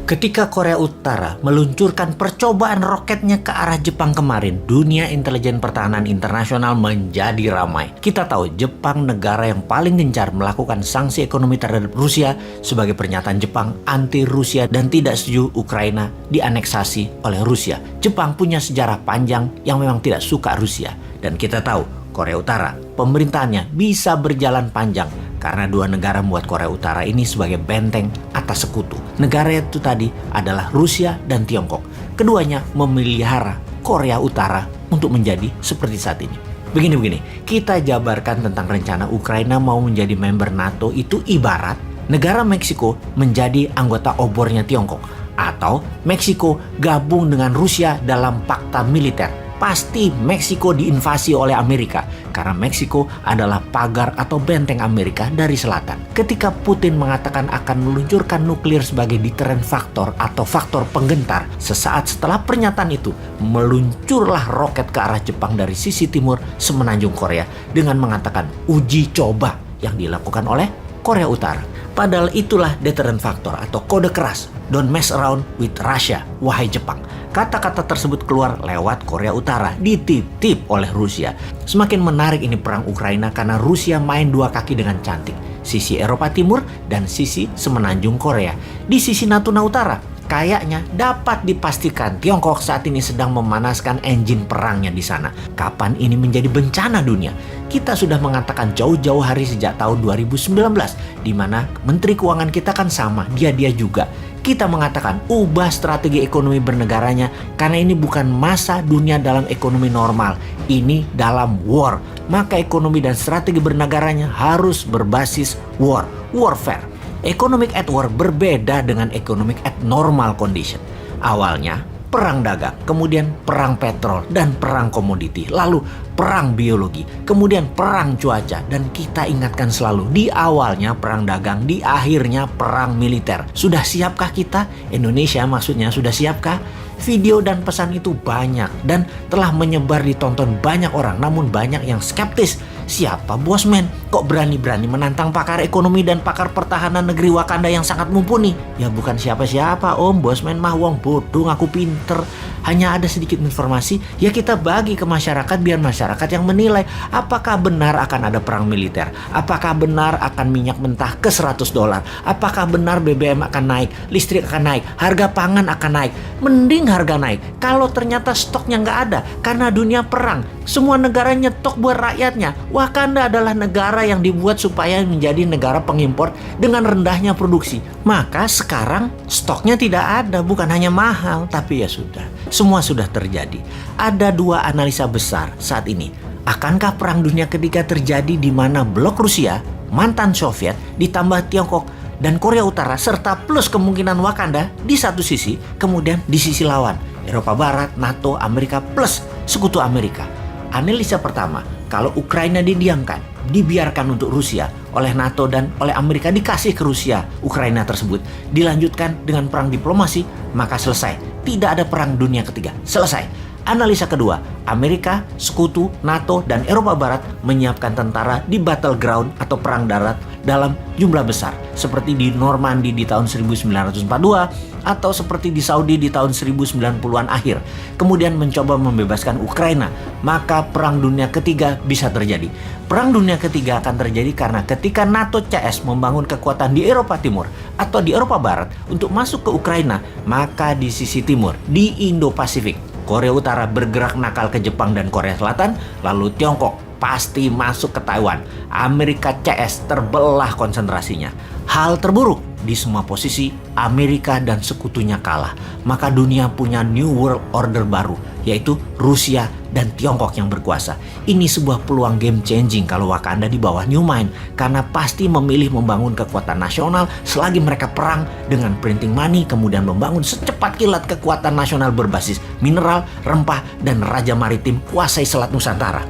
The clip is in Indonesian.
Ketika Korea Utara meluncurkan percobaan roketnya ke arah Jepang kemarin, dunia intelijen pertahanan internasional menjadi ramai. Kita tahu Jepang negara yang paling gencar melakukan sanksi ekonomi terhadap Rusia sebagai pernyataan Jepang anti Rusia dan tidak setuju Ukraina dianeksasi oleh Rusia. Jepang punya sejarah panjang yang memang tidak suka Rusia. Dan kita tahu Korea Utara, pemerintahannya bisa berjalan panjang karena dua negara membuat Korea Utara ini sebagai benteng atas sekutu. Negara itu tadi adalah Rusia dan Tiongkok. Keduanya memelihara Korea Utara untuk menjadi seperti saat ini. Begini, kita jabarkan tentang rencana Ukraina mau menjadi member NATO itu ibarat negara Meksiko menjadi anggota obornya Tiongkok. Atau Meksiko gabung dengan Rusia dalam fakta militer. Pasti Meksiko diinvasi oleh Amerika karena Meksiko adalah pagar atau benteng Amerika dari selatan. Ketika Putin mengatakan akan meluncurkan nuklir sebagai deterrent factor atau faktor penggentar, sesaat setelah pernyataan itu meluncurlah roket ke arah Jepang dari sisi timur semenanjung Korea dengan mengatakan uji coba yang dilakukan oleh Korea Utara. Padahal itulah deterrent factor atau kode keras. Don't mess around with Russia, wahai Jepang. Kata-kata tersebut keluar lewat Korea Utara, dititip oleh Rusia. Semakin menarik ini perang Ukraina karena Rusia main dua kaki dengan cantik. Sisi Eropa Timur dan sisi semenanjung Korea. Di sisi Natuna Utara, kayaknya dapat dipastikan Tiongkok saat ini sedang memanaskan engine perangnya di sana. Kapan ini menjadi bencana dunia? Kita sudah mengatakan jauh-jauh hari sejak tahun 2019, di mana Menteri Keuangan kita kan sama, dia juga. Kita mengatakan ubah strategi ekonomi bernegaranya karena ini bukan masa dunia dalam ekonomi normal. Ini dalam war. Maka ekonomi dan strategi bernegaranya harus berbasis warfare. Economic at war berbeda dengan economic at normal condition. Awalnya perang dagang, kemudian perang petrol dan perang komoditi, lalu perang biologi, kemudian perang cuaca. Dan kita ingatkan selalu, di awalnya perang dagang, di akhirnya perang militer. Sudah siapkah kita? Indonesia maksudnya sudah siapkah? Video dan pesan itu banyak dan telah menyebar ditonton banyak orang, namun banyak yang skeptis. Siapa bosman? Kok berani-berani menantang pakar ekonomi dan pakar pertahanan negeri Wakanda yang sangat mumpuni? Ya bukan siapa-siapa om, bosman mah wong bodoh ngaku pinter. Hanya ada sedikit informasi, ya kita bagi ke masyarakat biar masyarakat yang menilai apakah benar akan ada perang militer, apakah benar akan minyak mentah ke $100, apakah benar BBM akan naik, listrik akan naik, harga pangan akan naik. Mending harga naik kalau ternyata stoknya nggak ada karena dunia perang. Semua negara nyetok buat rakyatnya. Wakanda adalah negara yang dibuat supaya menjadi negara pengimpor dengan rendahnya produksi. Maka sekarang stoknya tidak ada, bukan hanya mahal, tapi ya sudah. Semua sudah terjadi. Ada dua analisa besar saat ini. Akankah perang dunia ketiga terjadi di mana blok Rusia, mantan Soviet, ditambah Tiongkok dan Korea Utara serta plus kemungkinan Wakanda di satu sisi, kemudian di sisi lawan Eropa Barat, NATO, Amerika plus sekutu Amerika. Analisa pertama, kalau Ukraina didiamkan, dibiarkan untuk Rusia oleh NATO dan oleh Amerika, dikasih ke Rusia Ukraina tersebut, dilanjutkan dengan perang diplomasi, maka selesai. Tidak ada perang dunia ketiga, selesai. Analisa kedua, Amerika, sekutu, NATO, dan Eropa Barat menyiapkan tentara di battleground atau perang darat dalam jumlah besar. Seperti di Normandy di tahun 1942 atau seperti di Saudi di tahun 1090-an akhir. Kemudian mencoba membebaskan Ukraina. Maka perang dunia ketiga bisa terjadi. Perang dunia ketiga akan terjadi karena ketika NATO CS membangun kekuatan di Eropa Timur atau di Eropa Barat untuk masuk ke Ukraina, maka di sisi timur, di Indo-Pasifik, Korea Utara bergerak nakal ke Jepang dan Korea Selatan, lalu Tiongkok pasti masuk ke Taiwan. Amerika CS terbelah konsentrasinya. Hal terburuk, di semua posisi Amerika dan sekutunya kalah. Maka dunia punya New World Order baru, yaitu Rusia dan Tiongkok yang berkuasa. Ini sebuah peluang game changing kalau Wakanda di bawah New Mind, karena pasti memilih membangun kekuatan nasional selagi mereka perang dengan printing money, kemudian membangun secepat kilat kekuatan nasional berbasis mineral, rempah, dan raja maritim kuasai Selat Nusantara.